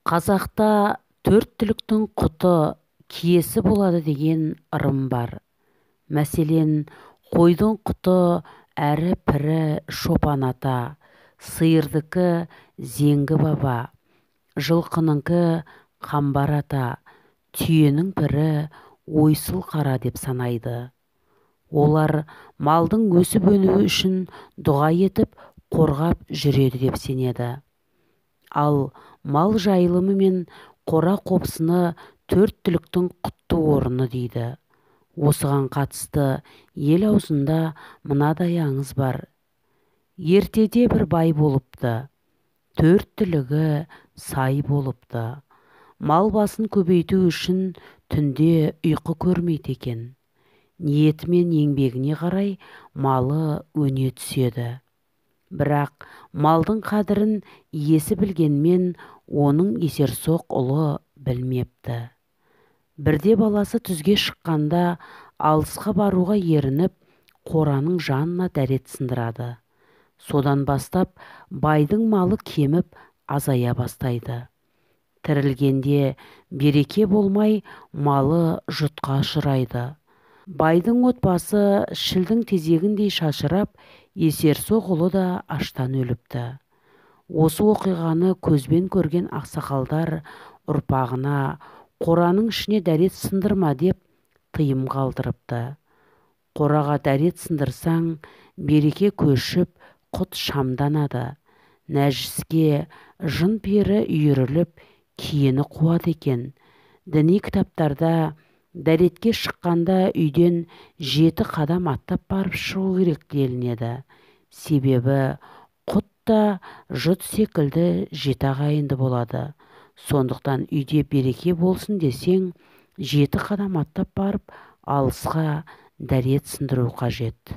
Қазақта төрт түліктің құты киесі болады деген ырым бар. Мәселен, қойдың құты әрі пірі шопан ата, сиырдікі зеңгі баба, жылқыныңкі қамбар ата, түйенің пірі ойсыл қара деп санайды. Олар малдың өсіп-өнуі үшін дұға етіп, қорғап жүреді деп сенеді. Ал мал жайылымы мен қора-қопсыны төрт түліктің құтты орны дейді. Осыған қатысты ел аузында мынадай аңыз бар. Ертеде бір бай болыпты, төрт түлігі сай болыпты. Мал басын көбейту үшін түнде ұйқы көрмейді екен. Ниеті мен еңбегіне қарай малы өне түседі. Бірақ малдың қадірін иесі білгенмен оның есерсоқ ұлы білмепті. Бірде баласы түзге шыққанда алысқа баруға ерініп, қораның жанына дәрет сындырады. Содан бастап байдың малы кеміп азая бастайды. Тірілгенде береке болмай малы жұтқа ұшырайды. Байдың отбасы шілдің тезегіндей шашырап, есерсоқ ұлы да аштан өліпті. Осы оқиғаны көзбен көрген ақсақалдар ұрпағына қораның ішіне дәрет сындырма деп тыйым қалдырыпты. Қораға дәрет сындырсаң, береке көшіп, құт шамданады. Нәжіске жын пері үйіріліп, киені қуады екен. Діни кітаптарда дәретке шыққанда үйден 7 қадам аттап барып шығу керек делінеді. Себебі құт та жұт секілді 7 ағайынды болады. Сондықтан үйде береке болсын десең, 7 қадам аттап барып алысқа дәрет сындыру қажет.